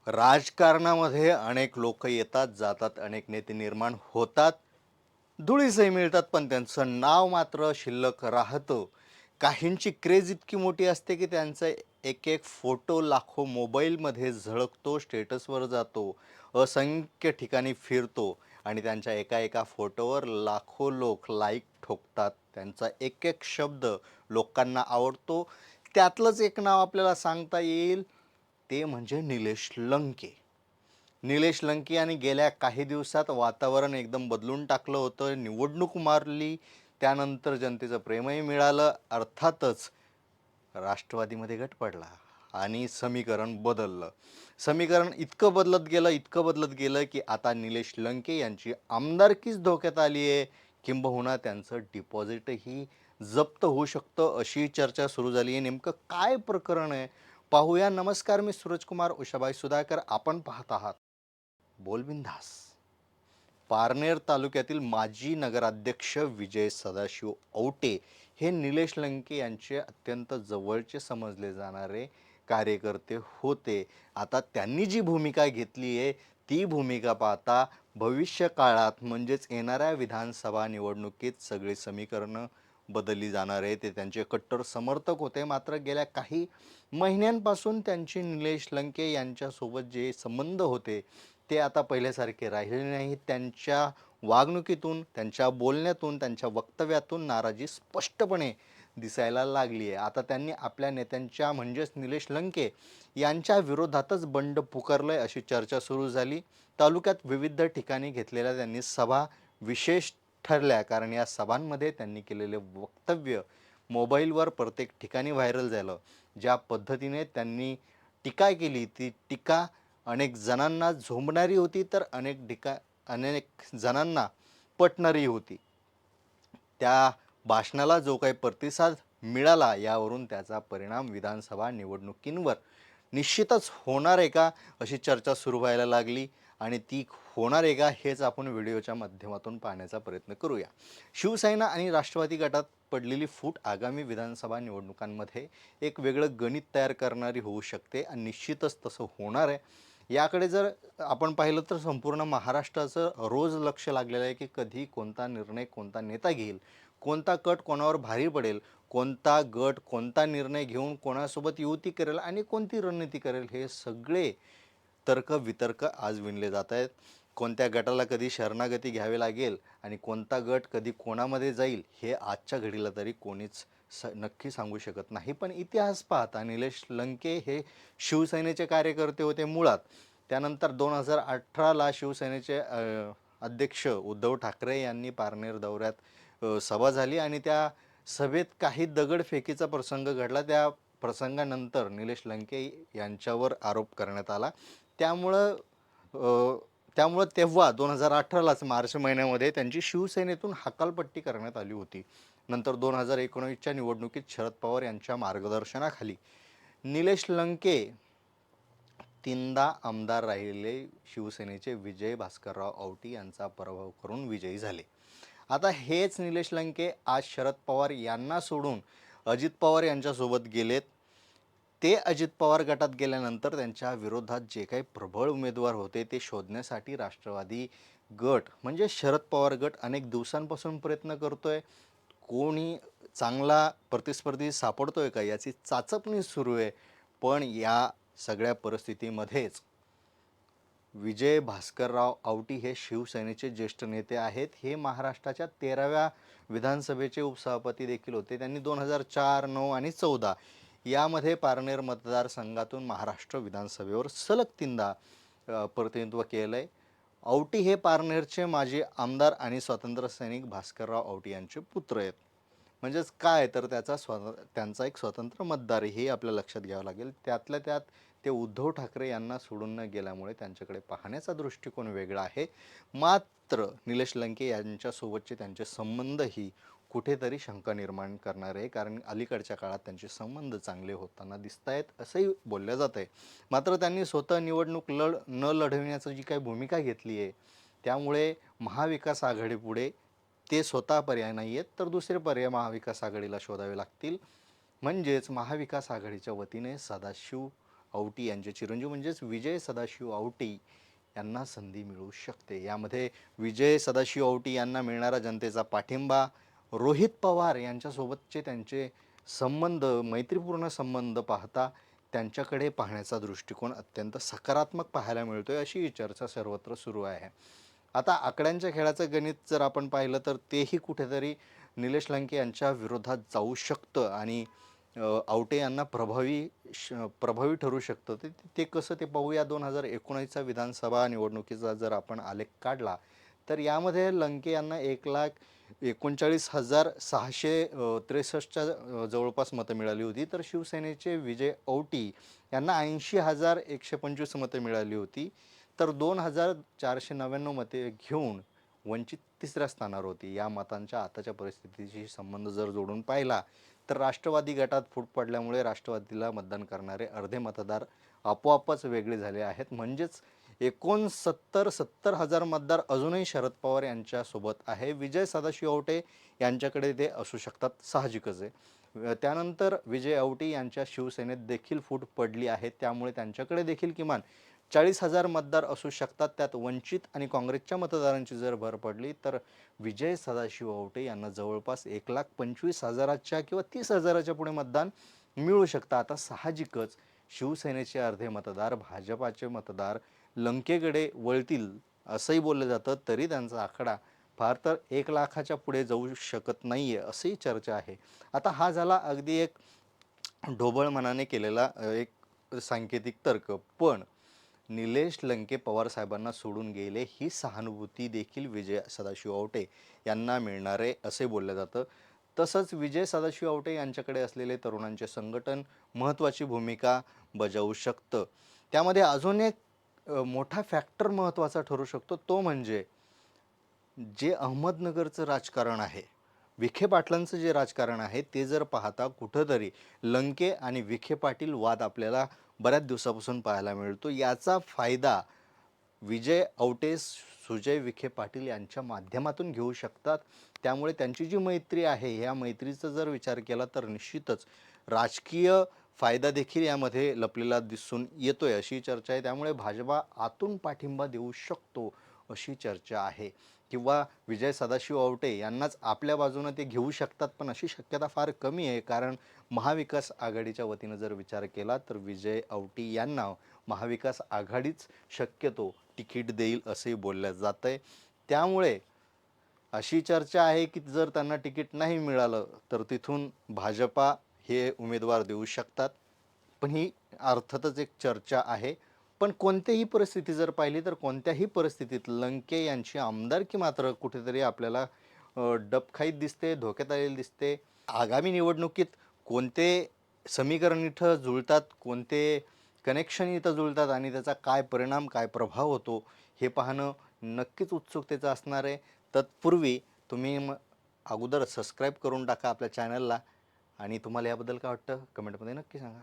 राजकारणामध्ये अनेक लोक येतात जातात, अनेक नेते निर्माण होतात, धुळीसही मिळतात, पण त्यांचं नाव मात्र शिल्लक राहतं. काहींची क्रेज इतकी मोठी असते की त्यांचा एक एक फोटो लाखो मोबाईलमध्ये झळकतो, स्टेटसवर जातो, असंख्य ठिकाणी फिरतो आणि त्यांच्या एका एका फोटोवर लाखो लोक लाईक ठोकतात. त्यांचा एक एक शब्द लोकांना आवडतो. त्यातलंच एक नाव आपल्याला सांगता येईल, ते म्हणजे निलेश लंके. निलेश लंके यांनी गेल्या काही दिवसात वातावरण एकदम बदलून टाकलं होतं. निवडणूक मारली, त्यानंतर जनतेचं प्रेमही मिळालं. अर्थातच राष्ट्रवादीमध्ये गट पडला आणि समीकरण बदललं. समीकरण इतकं बदलत गेलं की आता निलेश लंके यांची आमदारकीच धोक्यात आली आहे. किंबहुना त्यांचं डिपॉझिटही जप्त होऊ शकतं, अशी चर्चा सुरू झाली आहे. नेमकं काय प्रकरण आहे पाहूया. नमस्कार, मी सूरजकुमार उषाबाई सुधाकर. आपण पाहत आहात बोलबिंदास. पारनेर तालुक्यातील माजी नगराध्यक्ष विजय सदाशिव औटे हे निलेश लंके यांचे अत्यंत जवळचे समजले जाणारे कार्यकर्ते होते. आता त्यांनी जी भूमिका घेतली आहे, ती भूमिका पाहता भविष्य काळात म्हणजेच येणाऱ्या विधानसभा निवडणुकीत सगळी समीकरणं बदलली जाणार आहे. ते त्यांचे कट्टर समर्थक होते, मात्र गेल्या काही महिन्यांपासून त्यांची निलेश लंके यांच्यासोबत जे संबंध होते ते आता पहिल्यासारखे राहिले नाही. त्यांच्या वागणुकीतून, त्यांच्या बोलण्यातून, त्यांच्या वक्तव्यातून नाराजी स्पष्टपणे दिसायला लागली आहे. आता त्यांनी आपल्या नेत्यांच्या म्हणजेच निलेश लंके यांच्या विरोधातच बंड पुकारलंय, अशी चर्चा सुरू झाली. तालुक्यात विविध ठिकाणी घेतलेल्या त्यांनी सभा विशेष ठरल्या, कारण या सभांमध्ये त्यांनी केलेले वक्तव्य मोबाईलवर प्रत्येक ठिकाणी व्हायरल झालं. ज्या पद्धतीने त्यांनी टीका केली, ती टीका अनेक जणांना झोंबणारी होती, तर अनेक जणांना पटणारी होती. त्या भाषणाला जो काही प्रतिसाद मिळाला, यावरून त्याचा परिणाम विधानसभा निवडणुकींवर निश्चितच होणार आहे का, अशी चर्चा सुरू व्हायला लागली. आणि ती होणार आहे का, हेच आपण व्हिडिओच्या माध्यमातून पाहण्याचा प्रयत्न करूया. शिवसेना आणि राष्ट्रवादी गटात पडलेली फूट आगामी विधानसभा निवडणुकांमध्ये एक वेगळं गणित तयार करणारी होऊ शकते आणि निश्चितच तसं होणार आहे. याकडे जर आपण पाहिलं तर संपूर्ण महाराष्ट्राचं रोज लक्ष लागलेलं आहे की कधी कोणता निर्णय कोणता नेता घेईल, कोणता कट कोणावर भारी पडेल, कोणता गट कोणता निर्णय घेऊन कोणासोबत युती करेल आणि कोणती रणनीती करेल, हे सगळे तर्क वितर्क आज विणले जात आहेत. कोणत्या गटाला कधी शरणागती घ्यावी लागेल आणि कोणता गट कधी कोणामध्ये जाईल, हे आजच्या घडीला तरी कोणीच नक्की सांगू शकत नाही. पण इतिहास पाहता निलेश लंके हे शिवसेनेचे कार्यकर्ते होते मुळात. त्यानंतर 2018ला शिवसेनेचे अध्यक्ष उद्धव ठाकरे यांनी पारनेर दौऱ्यात सभा झाली आणि त्या सभेत काही दगडफेकीचा प्रसंग घडला. त्या प्रसंगानंतर निलेश लंके यांच्यावर आरोप करण्यात आला. त्यामुळं त्यामुळं तेव्हा 2018लाच मार्च महिन्यामध्ये त्यांची शिवसेनेतून हकालपट्टी करण्यात आली होती. नंतर 2019च्या निवडणुकीत शरद पवार यांच्या मार्गदर्शनाखाली निलेश लंके तीनदा आमदार राहिलेले शिवसेनेचे विजय भास्करराव औटी यांचा पराभव करून विजयी झाले. आता हेच निलेश लंके आज शरद पवार यांना सोडून अजित पवार यांच्यासोबत गेलेत. ते अजित पवार गटात गेल्यानंतर त्यांच्या विरोधात जे काही प्रबळ उमेदवार होते ते शोधण्यासाठी राष्ट्रवादी गट म्हणजे शरद पवार गट अनेक दिवसांपासून प्रयत्न करतोय. कोणी चांगला प्रतिस्पर्धी सापडतोय का, याची चाचपणी सुरू आहे. पण या सगळ्या परिस्थितीमध्येच विजय भास्करराव औटी हे शिवसेनेचे ज्येष्ठ नेते आहेत. हे महाराष्ट्राच्या 13व्या विधानसभेचे उपसभापती देखील होते. त्यांनी 2004, 9 आणि 14 यामध्ये पारनेर मतदारसंघातून महाराष्ट्र विधानसभेवर सलग तीनदा प्रतिनिधित्व केलं आहे. औटी हे पारनेरचे माजी आमदार आणि स्वातंत्र्य सैनिक भास्करराव औटी यांचे पुत्र आहेत. म्हणजेच काय तर त्यांचा एक स्वतंत्र मतदार हे आपल्याला लक्षात घ्यावं लागेल. त्यातल्या त्यात ते उद्धव ठाकरे यांना सोडून न गेल्यामुळे त्यांच्याकडे पाहण्याचा दृष्टिकोन वेगळा आहे. मात्र निलेश लंके यांच्यासोबतचे त्यांचे संबंधही कुठेतरी शंका निर्माण करणारे आहे, कारण अलीकडच्या काळात त्यांचे संबंध चांगले होताना दिसत आहेत असंही बोललं जात आहे. मात्र त्यांनी स्वतः निवडणूक न लढविण्याची जी काही भूमिका घेतली आहे, त्यामुळे महाविकास आघाडीपुढे ते स्वतः पर्याय नाही आहेत, तर दुसरे पर्याय महाविकास आघाडीला शोधावे लागतील. म्हणजेच महाविकास आघाडीच्या वतीने सदाशिव औटी यांचे चिरंजीव म्हणजेच विजय सदाशिव औटी यांना संधी मिळू शकते. यामध्ये विजय सदाशिव औटी यांना मिळणारा जनतेचा पाठिंबा, रोहित पवार यांच्यासोबतचे त्यांचे संबंध, मैत्रीपूर्ण संबंध पाहता त्यांच्याकडे पाहण्याचा दृष्टिकोन अत्यंत सकारात्मक पाहायला मिळतोय, अशी चर्चा सर्वत्र सुरू आहे. आता आकड्यांच्या खेळाचं गणित जर आपण पाहिलं तर तेही कुठेतरी निलेश लंके यांच्या विरोधात जाऊ शकतं आणि आवटे यांना प्रभावी ठरू शकतं. ते ते कसं ते पाहूया. 2019चा विधानसभा निवडणुकीचा जर आपण आलेख काढला तर यामध्ये लंके यांना 1,39,663च्या जवळपास मतं मिळाली होती, तर शिवसेनेचे विजय औटी यांना 80,125 मतं मिळाली होती. तर 2,499 मते घेऊन वंचित तिसऱ्या स्थानावर होती. या मतांच्या आताच्या परिस्थितीशी संबंध जर जोडून पाहिला तर राष्ट्रवादी गटात फूट पडल्यामुळे राष्ट्रवादीला मतदान करणारे अर्धे मतदार आपोआपच वेगळे झाले आहेत. म्हणजेच 70,000 मतदार अजूनही शरद पवार यांच्यासोबत आहे. विजय सदाशिव औटे यांच्याकडे ते असू शकतात, साहजिकच आहे. त्यानंतर विजय औटी यांच्या शिवसेनेत देखील फूट पडली आहे, त्यामुळे त्यांच्याकडे देखील किमान 40,000 मतदार असू शकतात. त्यात वंचित आणि काँग्रेसच्या मतदारांची जर भर पडली तर विजय सदाशिव औटे यांना जवळपास 1,25,000च्या किंवा 30,000च्या पुढे मतदान मिळू शकतं. आता साहजिकच शिवसेनेचे अर्धे मतदार, भाजपाचे मतदार लंकेकडे वळतील असंही बोललं जातं, तरी त्यांचा आकडा फार तर 1,00,000च्या पुढे जाऊ शकत नाही आहे, अशी चर्चा आहे. आता हा झाला अगदी एक ढोबळ मनाने केलेला एक सांकेतिक तर्क. पण निलेश लंके पवारसाहेबांना सोडून गेले ही सहानुभूती देखील विजय सदाशिव औटे यांना मिळणारे असे बोललं जातं. तसंच विजय सदाशिव औटे यांच्याकडे असलेले तरुणांचे संघटन महत्त्वाची भूमिका बजावू शकतं. त्यामध्ये अजून एक मोठा फॅक्टर महत्त्वाचा ठरू शकतो, तो म्हणजे जे अहमदनगरचं राजकारण आहे, विखे पाटलांचं जे राजकारण आहे, ते जर पाहता कुठंतरी लंके आणि विखे पाटील वाद आपल्याला बऱ्याच दिवसापासून पाहायला मिळतो. याचा फायदा विजय औटे, सुजय विखे पाटील यांच्या माध्यमातून घेऊ शकतात. त्यामुळे त्यांची जी मैत्री आहे, या मैत्रीचा जर विचार केला तर निश्चितच राजकीय फायदा देखील यामध्ये लपलेला दिसून येतोय, अशी चर्चा आहे. त्यामुळे भाजपा आतून पाठिंबा देऊ शकतो, अशी चर्चा आहे. किंवा विजय सदाशिव औटे यांनाच आपल्या बाजूनं ते घेऊ शकतात, पण अशी शक्यता फार कमी आहे. कारण महाविकास आघाडीच्या वतीनं जर विचार केला तर विजय औटी यांना महाविकास आघाडीच शक्यतो तिकीट देईल असेही बोललं जातं आहे. त्यामुळे अशी चर्चा आहे की जर त्यांना तिकीट नाही मिळालं तर तिथून भाजपा हे उमेदवार देऊ शकतात. पण ही अर्थातच एक चर्चा आहे. पण कोणत्याही परिस्थिती जर पाहिली तर कोणत्याही परिस्थितीत लंके यांची आमदारकी मात्र कुठेतरी आपल्याला डबखाईत दिसते, धोक्यात आलेली दिसते. आगामी निवडणुकीत कोणते समीकरण इथं जुळतात, कोणते कनेक्शन इथं जुळतात आणि त्याचा काय परिणाम, काय प्रभाव होतो हे पाहणं नक्कीच उत्सुकतेचं असणार आहे. तत्पूर्वी तुम्ही अगोदर सबस्क्राईब करून टाका आपल्या चॅनलला आणि तुम्हाला याबद्दल काय वाटतं कमेंटमध्ये नक्की सांगा.